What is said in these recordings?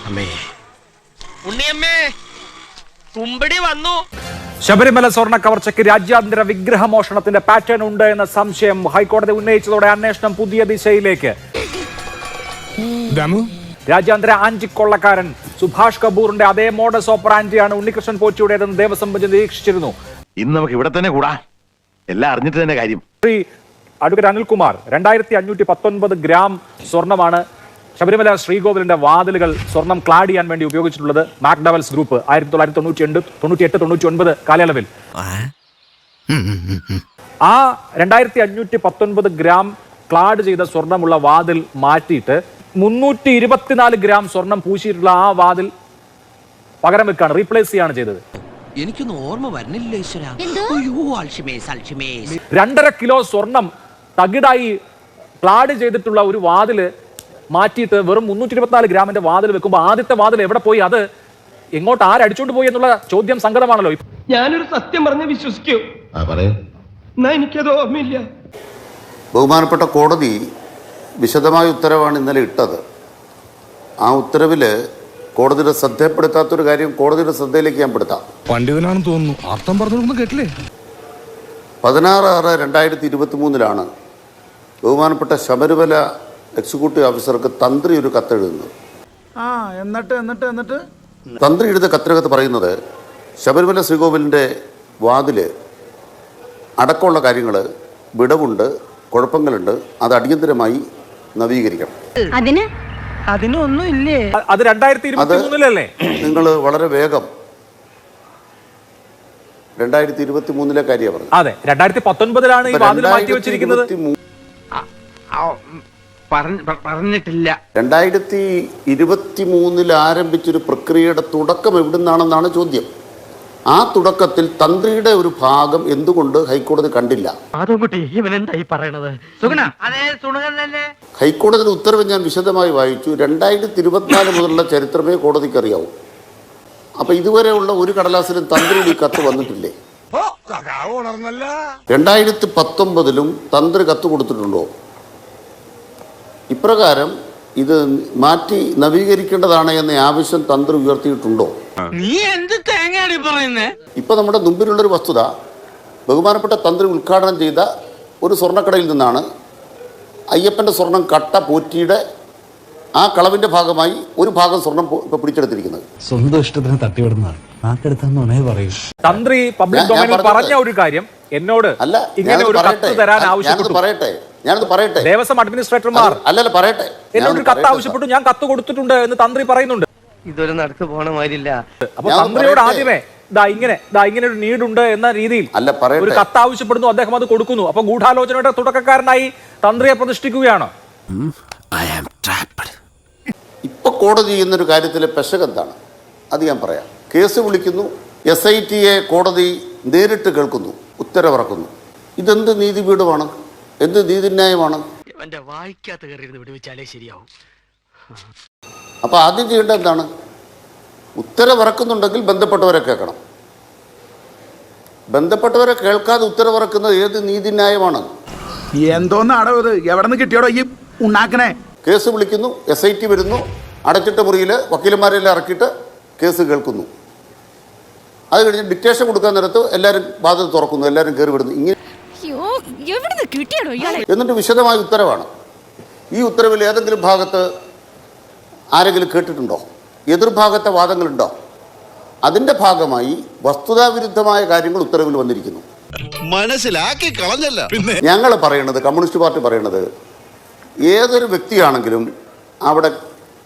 ഉണ്ണിയമ്മേ കുമ്പടി വന്നു. ശബരിമല സ്വർണ്ണ കവർച്ചയ്ക്ക് രാജ്യാന്തര വിഗ്രഹമോഷണത്തിന്റെ പാറ്റേൺ ഉണ്ട് എന്ന സംശയം ഹൈക്കോടതി ഉന്നയിച്ചതോടെ അന്വേഷണം പുതിയ ദിശയിലേക്ക്. രാജ്യാന്തര ആന്റിക്കൊള്ളക്കാരൻ സുഭാഷ് കപൂറിന്റെ അതേ മോഡസ് ഓപ്പറാൻഡിയാണ് ഉണ്ണികൃഷ്ണൻ പോറ്റിയുടേതെന്ന് ദേവസ്വം ബെഞ്ച് നിരീക്ഷിച്ചിരുന്നു. ഇന്ന് നമുക്ക് ഇവിടെ തന്നെ കൂടാ, എല്ലാം അറിഞ്ഞിട്ട് തന്നെ കാര്യം. ശ്രീ അഡ്വക്കേറ്റ് അനിൽകുമാർ, 2519 ഗ്രാം സ്വർണമാണ് ശബരിമല ശ്രീകോവിലിന്റെ വാതിലുകൾ സ്വർണം ക്ലാഡ് ചെയ്യാൻ വേണ്ടി ഉപയോഗിച്ചിട്ടുള്ളത്. മാക്ഡവൽസ് ഗ്രൂപ്പ് 1998-99 കാലയളവിൽ ആ 2519 ഗ്രാം ക്ലാഡ് ചെയ്ത സ്വർണമുള്ള വാതിൽ മാറ്റിയിട്ട് 324 ഗ്രാം സ്വർണം പൂശിയിട്ടുള്ള ആ വാതിൽ പകരം വെക്കാണ്, റീപ്ലേസ് ചെയ്യാണ് ചെയ്തത്. എനിക്കൊന്നും ഓർമ്മ വരുന്നില്ല. 2.5 കിലോ സ്വർണം തകിടായി ക്ലാഡ് ചെയ്തിട്ടുള്ള ഒരു വാതില് മാറ്റിയിട്ട് വെറും 324 ഗ്രാമിന്റെ വാതിൽ വെക്കുമ്പോൾ ആദ്യത്തെ വാതിൽ എവിടെ പോയി, അത് എങ്ങോട്ട് ആരടിച്ചോണ്ട് പോയി എന്നുള്ള ചോദ്യം സങ്കടമാണല്ലോ. ഞാനൊരു സത്യം പറഞ്ഞ് വിശ്വസിക്കൂ, എനിക്കത് ഓർമ്മയില്ല. ബഹുമാനപ്പെട്ട കോടതി വിശദമായ ഉത്തരവാണ് ഇന്നലെ ഇട്ടത്. ആ ഉത്തരവിൽ കോടതിയുടെ ശ്രദ്ധപ്പെടുത്താത്തൊരു കാര്യം കോടതിയുടെ ശ്രദ്ധയിലേക്ക് ഞാൻ പെടുത്താം. പണ്ഡിതനാണെന്ന് തോന്നുന്നു, അർത്ഥം പറഞ്ഞൊന്നും കേട്ടില്ലേ. 16/6/2023 ബഹുമാനപ്പെട്ട ശബരിമല എക്സിക്യൂട്ടീവ് ഓഫീസർക്ക് തന്ത്രി ഒരു കത്തെഴുതുന്നത്. തന്ത്രി എഴുതിയ കത്തിനകത്ത് പറയുന്നത് ശബരിമല ശ്രീകോവിലിൻ്റെ വാതില് അടക്കമുള്ള കാര്യങ്ങൾ വിടവുണ്ട്, കുഴപ്പങ്ങളുണ്ട്, അത് അടിയന്തരമായി നവീകരിക്കണം. അതിനൊന്നും ഇല്ലേ? അത് 2023 നിങ്ങൾ വളരെ വേഗം 2023 കാര്യമാണ് പറഞ്ഞത്. അതെ, 2019 ഈ വാതിൽ മാറ്റി വെച്ചിരിക്കുന്നത്. പറഞ്ഞിട്ടില്ല. 2023 ആരംഭിച്ചൊരു പ്രക്രിയയുടെ തുടക്കം എവിടുന്നാണെന്നാണ് ചോദ്യം. ആ തുടക്കത്തിൽ തന്ത്രിയുടെ ഒരു ഭാഗം എന്തുകൊണ്ട് ഹൈക്കോടതി കണ്ടില്ല? ഹൈക്കോടതിയുടെ ഉത്തരവ് ഞാൻ വിശദമായി വായിച്ചു. 2024 മുതലുള്ള ചരിത്രമേ കോടതിക്ക് അറിയാവൂ. അപ്പൊ ഇതുവരെയുള്ള ഒരു കടലാസിലും തന്ത്രിയുടെ ഈ കത്ത് വന്നിട്ടില്ലേ? 2019 തന്ത്രി കത്ത് കൊടുത്തിട്ടുണ്ടോ? ഇപ്രകാരം ഇത് മാറ്റി നവീകരിക്കേണ്ടതാണ് എന്ന ആവശ്യം തന്ത്രി ഉയർത്തിയിട്ടുണ്ടോ? നീ എന്ത് തേങ്ങയാടി പറയുന്നേ? ഇപ്പൊ നമ്മുടെ മുമ്പിലുള്ളൊരു വസ്തുത, ബഹുമാനപ്പെട്ട തന്ത്രി ഉദ്ഘാടനം ചെയ്ത ഒരു സ്വർണ്ണക്കടയിൽ നിന്നാണ് അയ്യപ്പന്റെ സ്വർണം കട്ട പോറ്റിയുടെ ആ കളവിന്റെ ഭാഗമായി ഒരു ഭാഗം സ്വർണം ഇപ്പൊ പിടിച്ചെടുത്തിരിക്കുന്നത്. സ്വന്തം ഇഷ്ടത്തിന് തട്ടിവിടുന്നതാണ്. തന്ത്രി പബ്ലിക് ഡൊമൈനിൽ പറഞ്ഞ ഒരു കാര്യം എന്നോട് ഇങ്ങനെ ഒരു കത്ത് തരാൻ ആവശ്യപ്പെട്ടു. ഞാനത് പറയട്ടെ. ദേവസ്വം അഡ്മിനിസ്ട്രേറ്റർമാർ പറയട്ടെ, എന്നോട് കത്ത് ആവശ്യപ്പെട്ടു, ഞാൻ കത്ത് കൊടുത്തിട്ടുണ്ട് എന്ന് തന്ത്രി പറയുന്നുണ്ട്. ഇതൊരു നടക്ക് പോണ മാതിരില്ല. അപ്പൊ തന്ത്രിയോട് ആദ്യമേ ഇങ്ങനെ ഒരു നീഡുണ്ട് എന്ന രീതിയിൽ ഒരു കത്ത് ആവശ്യപ്പെടുന്നു, അദ്ദേഹം അത് കൊടുക്കുന്നു. അപ്പൊ ഗൂഢാലോചനയുടെ തുടക്കക്കാരനായി തന്ത്രിയെ പ്രതിഷ്ഠിക്കുകയാണോ? ഇപ്പൊ കോടതി ചെയ്യുന്നൊരു കാര്യത്തിലെ പെശകെന്താണ് അത് ഞാൻ പറയാം. കേസ് വിളിക്കുന്നു, SITയെ കോടതി നേരിട്ട് കേൾക്കുന്നു, ഉത്തരവിറക്കുന്നു. ഇതെന്ത് നീതിപീഠമാണ്? എന്ത് നീതിന്യായമാണ്? അപ്പൊ ആദ്യം ചെയ്യേണ്ടത് എന്താണ്? ഉത്തരവിറക്കുന്നുണ്ടെങ്കിൽ ബന്ധപ്പെട്ടവരെ കേൾക്കണം. ബന്ധപ്പെട്ടവരെ കേൾക്കാതെ ഉത്തരവിറക്കുന്നത് ഏത് നീതിന്യായമാണ്? എന്തോന്നാടോ ഇത്? എവിടെ നിന്ന് കിട്ടിയോടോ ഈ ഉണ്ടാക്കണേ? കേസ് വിളിക്കുന്നു, SIT വരുന്നു, അടച്ചിട്ട മുറിയിൽ വക്കീലന്മാരെല്ലാം ഇറക്കിയിട്ട് കേസ് കേൾക്കുന്നു. അത് കഴിഞ്ഞ് ഡിക്റ്റേഷൻ കൊടുക്കാൻ നേരത്ത് എല്ലാവരും വാതിൽ തുറക്കുന്നു, എല്ലാവരും കയറി വിടുന്നു. ഇങ്ങനെ എന്നിട്ട് വിശദമായ ഉത്തരവാണ്. ഈ ഉത്തരവിൽ ഏതെങ്കിലും ഭാഗത്ത് ആരെങ്കിലും കേട്ടിട്ടുണ്ടോ? എതിർഭാഗത്തെ വാദങ്ങളുണ്ടോ? അതിന്റെ ഭാഗമായി വസ്തുതാവിരുദ്ധമായ കാര്യങ്ങൾ ഉത്തരവിൽ വന്നിരിക്കുന്നു. മനസ്സിലാക്കി കളഞ്ഞല്ല. ഞങ്ങൾ പറയുന്നത്, കമ്മ്യൂണിസ്റ്റ് പാർട്ടി പറയുന്നത്, ഏതൊരു വ്യക്തിയാണെങ്കിലും അവിടെ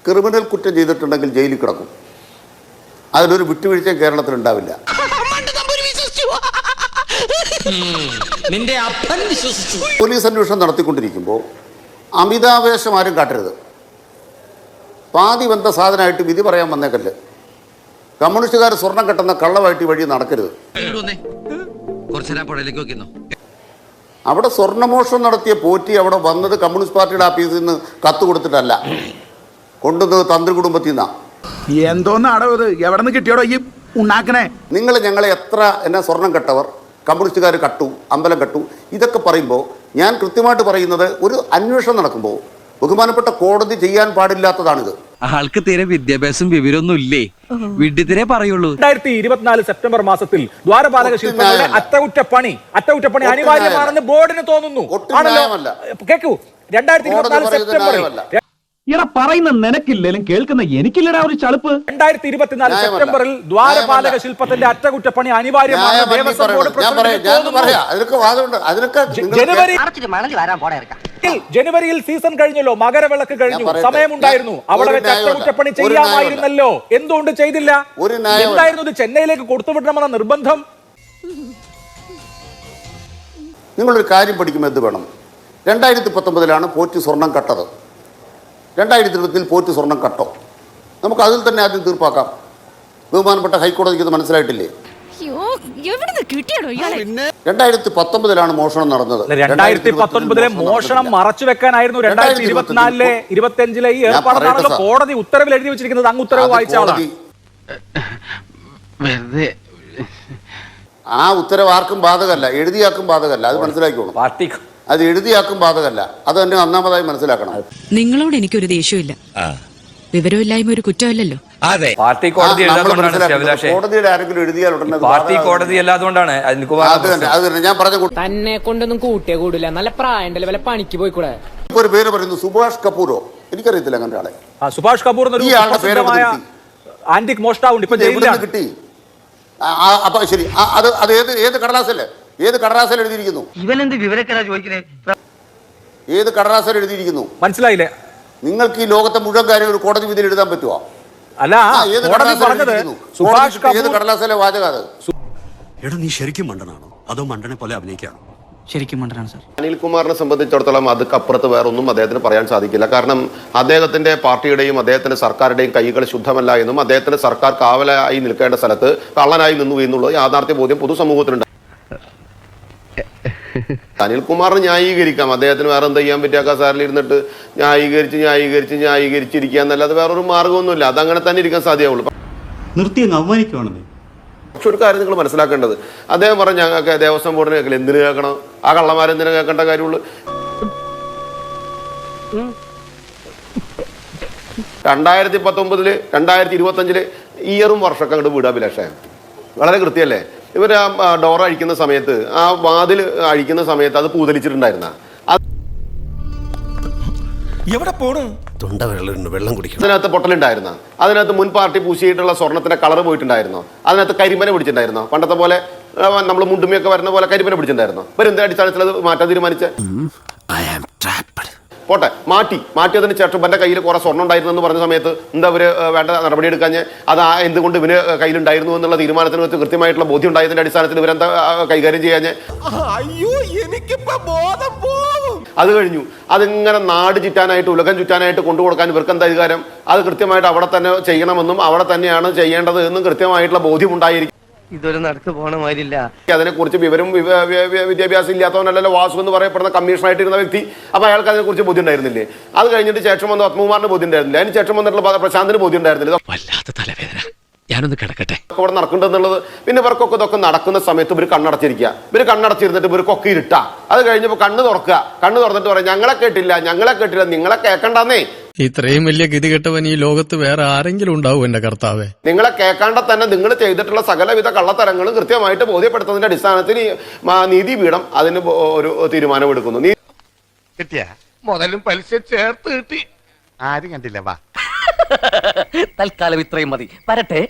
ക്രിമിനൽ കുറ്റം ചെയ്തിട്ടുണ്ടെങ്കിൽ ജയിലിൽ കിടക്കും. അതിലൊരു വിട്ടുവീഴ്ചയും കേരളത്തിൽ ഉണ്ടാവില്ല. പോലീസ് അന്വേഷണം നടത്തിക്കൊണ്ടിരിക്കുമ്പോൾ അമിതാവേശം ആരും കാട്ടരുത്. പാതി ബന്ധ സാധനമായിട്ട് വിധി പറയാൻ വന്നേക്കല്ലേ. കമ്മ്യൂണിസ്റ്റുകാർ സ്വർണം കെട്ടുന്ന കള്ളമായിട്ട് വഴി നടക്കരുത്. അവിടെ സ്വർണ്ണമോഷണം നടത്തിയ പോറ്റി അവിടെ വന്നത് കമ്മ്യൂണിസ്റ്റ് പാർട്ടിയുടെ ഓഫീസിൽ നിന്ന് കത്ത് കൊടുത്തിട്ടല്ല, കൊണ്ടുവന്നത് തന്ത്രി കുടുംബത്തിൽ നിന്നാണ്. എന്തോന്നാടോ ഇത്? എവിടെ നിന്ന് കിട്ടിയോടോ ഈ ഉണ്ടാക്കണേ? നിങ്ങൾ ഞങ്ങളെ എത്ര സ്വർണം കെട്ടവർ, കമ്മ്യൂണിസ്റ്റുകാർ കട്ടു, അമ്പലം കട്ടു, ഇതൊക്കെ പറയുമ്പോൾ ഞാൻ കൃത്യമായിട്ട് പറയുന്നത്, ഒരു അന്വേഷണം നടക്കുമ്പോൾ ബഹുമാനപ്പെട്ട കോടതി ചെയ്യാൻ പാടില്ലാത്തതാണിത്. ആൾക്ക് തീരെ വിദ്യാഭ്യാസം വിവരമൊന്നും ഇല്ലേ, വിഡ്ഢിത്തിരെ പറയുള്ളൂ. 2024 സെപ്റ്റംബർ മാസത്തിൽ ദ്വാരപാലക ശില്പങ്ങളുടെ അറ്റകുറ്റപ്പണി അനിവാര്യമാണെന്ന് ബോർഡിന് തോന്നുന്നു. ഒട്ടും ന്യായമല്ല. കേൾക്കൂ, 2024 സെപ്റ്റംബറിൽ ഇയാളെ പറയുന്ന നിനക്കില്ലേലും കേൾക്കുന്ന എനിക്കില്ലടാ ഒരു ചളുപ്പ്. 2024 സെപ്റ്റംബറിൽ ദ്വാരപാലക ശില്പത്തിന്റെ അറ്റകുറ്റപ്പണി അനിവാര്യമാണ് ദേവസ്വം ബോർഡ് പ്രസിഡന്റിന് ജനുവരിയിൽ സീസൺ കഴിഞ്ഞല്ലോ, മകരവിളക്ക് കഴിഞ്ഞു, സമയമുണ്ടായിരുന്നു, അവിടെ വെച്ച് അറ്റകുറ്റപ്പണി ചെയ്യാമായിരുന്നല്ലോ, എന്തുകൊണ്ട് ചെയ്തില്ല? എന്തായിരുന്നു ഇത് ചെന്നൈയിലേക്ക് കൊടുത്തുവിടണമെന്ന നിർബന്ധം? നിങ്ങളൊരു കാര്യം പഠിക്കുമ്പോൾ എന്ത് വേണം? 2019 പോറ്റി സ്വർണം കട്ടത്, 2020 പോറ്റി സ്വർണം കട്ടോ? നമുക്ക് അതിൽ തന്നെ ആദ്യം തീർപ്പാക്കാം. ബഹുമാനപ്പെട്ട ഹൈക്കോടതിക്ക് ഇത് മനസ്സിലായിട്ടില്ലേ? 2019 മോഷണം നടന്നത്. 2019 മോഷണം മറച്ചു വെക്കാനായിരുന്നു 2024 25 ഈ ഏർപ്പാടാണല്ലോ കോടതി ഉത്തരവിൽ എഴുതി വെച്ചിരിക്കുന്നത്. അങ്ങ് ഉത്തരവ് വായിച്ചാണ്. ആ ഉത്തരവ് ആർക്കും ബാധകമല്ല, എഴുതിയാക്കും ബാധകമല്ല, അത് മനസ്സിലാക്കിക്കോളും. അത് എഴുതിയാക്കും ബാധകമല്ല, അത് തന്നെ ഒന്നാമതായി മനസ്സിലാക്കണം. നിങ്ങളോട് എനിക്കൊരു ദേഷ്യമില്ല, വിവരമില്ലായ്മ ഒരു കുറ്റമല്ലല്ലോ. അതെ, പാർട്ടി കോടതി കോടതിയുടെ ആരെങ്കിലും എഴുതിയാൽ ഉടനെ പാർട്ടി കോടതി അല്ലാതുകൊണ്ടാണ് ഞാൻ പറഞ്ഞ. തന്നെ കൊണ്ടൊന്നും കൂട്ടിയേ കൂടില്ല, നല്ല പ്രായണ്ടല്ലേ, വല്ല പണിക്ക് പോയിക്കൂടെ. ഒരു പേര് പറയുന്നു സുഭാഷ് കപൂറോ, എനിക്കറിയത്തില്ല അങ്ങനെ ആളെ. സുഭാഷ് കപൂർ ആന്റിക് മോഷ്ടാവുണ്ട്, ഇപ്പൊ കിട്ടി. അപ്പൊ ശരി, അത് ഏത് കടലാസല്ലേ, ഏത് കടലാസിൽ എഴുതിയിരിക്കുന്നു? ഇവനെന്ത് വിവരക്കാരാ ചോദിക്കണേ? ഏത് കടലാസിൽ എഴുതിയിരിക്കുന്നു? മനസ്സിലായില്ലേ? നിങ്ങൾക്ക് ഈ ലോകത്തെ മുഴുവൻ കാര്യം ഒരു കോടതി വിധിയിൽ എഴുതാൻ പറ്റുമോ? അല്ല, ഏത് കടലാസിലെ വാചകം അത്? എടാ നീ ശരിക്കും മണ്ടനാണോ അതോ മണ്ടനെ പോലെ അഭിനയിക്കാണോ? ശരിക്കും മണ്ടനാണ് സാർ. അനിൽകുമാറിനെ സംബന്ധിച്ചിടത്തോളം അതുക്കപ്പുറത്ത് വേറൊന്നും അദ്ദേഹത്തിന് പറയാൻ സാധിക്കില്ല. കാരണം അദ്ദേഹത്തിന്റെ പാർട്ടിയുടെയും അദ്ദേഹത്തിന്റെ സർക്കാരുടെയും കൈകൾ ശുദ്ധമല്ല എന്നും അദ്ദേഹത്തിന്റെ സർക്കാർ കാവലായി നിൽക്കേണ്ട സ്ഥലത്ത് കള്ളനായി നിന്നു എന്നുള്ളത് യാഥാർത്ഥ്യ ബോധ്യം പൊതുസമൂഹത്തിനുണ്ട്. അനിൽകുമാറിന് ന്യായീകരിക്കാം, അദ്ദേഹത്തിന് വേറെ എന്താ ചെയ്യാൻ പറ്റിയ കസാരയിൽ ഇരുന്നിട്ട് ന്യായീകരിച്ചിരിക്കുക എന്നല്ലാതെ വേറൊരു മാർഗമൊന്നുമില്ല. അതങ്ങനെ തന്നെ ഇരിക്കാൻ സാധ്യമാവുള്ളൂ. നിർത്തി അങ്ങ് അവമാനിക്കുവാണെന്നേ. പക്ഷെ ഒരു കാര്യം നിങ്ങൾ മനസ്സിലാക്കേണ്ടത്, അദ്ദേഹം പറഞ്ഞ ഞങ്ങൾക്ക് ദേവസ്വം ബോർഡിനെ കേൾക്കില്ല, എന്തിനു കേൾക്കണം? ആ കള്ളന്മാരെന്തിനു കേൾക്കേണ്ട കാര്യമുള്ളൂ? 2019 2025 ഇയറും വർഷമൊക്കെ അങ്ങോട്ട് വിടുക അഭിലാഷേ, വളരെ കൃത്യമല്ലേ? ഇവർ ആ ഡോർ അഴിക്കുന്ന സമയത്ത്, ആ വാതിൽ അഴിക്കുന്ന സമയത്ത് അത് പൂതലിച്ചിട്ടുണ്ടായിരുന്ന വെള്ളം കുടിക്കണം. അതിനകത്ത് പൊട്ടലുണ്ടായിരുന്ന, അതിനകത്ത് മുൻ പാർട്ടി പൂശിയിട്ടുള്ള സ്വർണത്തിന്റെ കളർ പോയിട്ടുണ്ടായിരുന്നോ? അതിനകത്ത് കരിമ്പന പിടിച്ചിട്ടുണ്ടായിരുന്നോ? പണ്ടത്തെ പോലെ നമ്മൾ മുണ്ടുമിയൊക്കെ വരുന്ന പോലെ കരിമ്പന പിടിച്ചിട്ടുണ്ടായിരുന്നോ? ഇവരെന്ത് അടിസ്ഥാനത്തിൽ അത് മാറ്റാൻ തീരുമാനിച്ച? പോട്ടെ, മാറ്റിയതിന് ശേഷം ഇവന്റെ കയ്യിൽ കുറെ സ്വർണ്ണം ഉണ്ടായിരുന്നു എന്ന് പറഞ്ഞ സമയത്ത് എന്താ ഇവര് വേണ്ട നടപടി എടുക്കാഞ്ഞ്? അത് എന്തുകൊണ്ട് ഇവന് കയ്യിലുണ്ടായിരുന്നു എന്നുള്ള തീരുമാനത്തിന് വെച്ച് കൃത്യമായിട്ടുള്ള ബോധ്യം ഉണ്ടായതിന്റെ അടിസ്ഥാനത്തിൽ ഇവരെന്താ കൈകാര്യം ചെയ്യാഞ്ഞ്? അത് കഴിഞ്ഞു, അതിങ്ങനെ നാട് ചുറ്റാനായിട്ട് ഉലകം ചുറ്റാനായിട്ട് കൊണ്ടുകൊടുക്കാൻ ഇവർക്ക് എന്താ അധികാരം? അത് കൃത്യമായിട്ട് അവിടെ തന്നെ ചെയ്യണമെന്നും അവിടെ തന്നെയാണ് ചെയ്യേണ്ടത് എന്നും കൃത്യമായിട്ടുള്ള ബോധ്യം ഉണ്ടായിരിക്കും. ഇതൊരു നടക്ക് പോണ മാതിരില്ല. അതിനെക്കുറിച്ച് വിവരം വിദ്യാഭ്യാസം ഇല്ലാത്തവനല്ലല്ലോ വാസു എന്ന് പറയപ്പെടുന്ന കമ്മീഷണറായിട്ടിരുന്ന വ്യക്തി. അപ്പൊ അയാൾക്ക് അതിനെക്കുറിച്ച് ബോധ്യം ഉണ്ടായിരുന്നില്ലേ? അത് കഴിഞ്ഞിട്ട് ശേഷം വന്ന പത്മകുമാറിന് ബോധ്യം ഉണ്ടായിരുന്നില്ല, അതിന് ശേഷം വന്നിട്ടുള്ള പ്രശാന്തിന് ബോധ്യം ഉണ്ടായിരുന്നില്ല. വല്ലാത്ത തലവേദന, ഞാനൊന്ന് കിടക്കട്ടെ. ഇവിടെ നടക്കുന്നുണ്ടെന്നുള്ളത്. പിന്നെ ഇവർക്കൊക്കെ ഇതൊക്കെ നടക്കുന്ന സമയത്ത് ഇവർ കണ്ണടച്ചിരുന്നിട്ട് ഇവർക്കൊക്കെ ഇരുട്ടാ. അത് കഴിഞ്ഞപ്പോൾ കണ്ണ് തുറന്നിട്ട് പറയാം, ഞങ്ങളെ കേട്ടില്ല, നിങ്ങളെ കേൾക്കണ്ടെന്നേ. ഇത്രയും വലിയ ഗതികെട്ടവൻ ഈ ലോകത്ത് വേറെ ആരെങ്കിലും ഉണ്ടാവും എന്റെ കർത്താവേ? നിങ്ങളെ കേൾക്കാണ്ട തന്നെ നിങ്ങൾ ചെയ്തിട്ടുള്ള സകലവിധ കള്ളത്തരങ്ങളും കൃത്യമായിട്ട് ബോധ്യപ്പെടുത്തുന്നതിന്റെ അടിസ്ഥാനത്തിൽ നീതിപീഠം അതിന് ഒരു തീരുമാനമെടുക്കുന്നു. കിട്ടിയ മുതലും പലിശ ചേർത്ത് കിട്ടി. ആരും കണ്ടില്ല. വാ, തൽക്കാലം ഇത്രയും മതി, വരട്ടെ.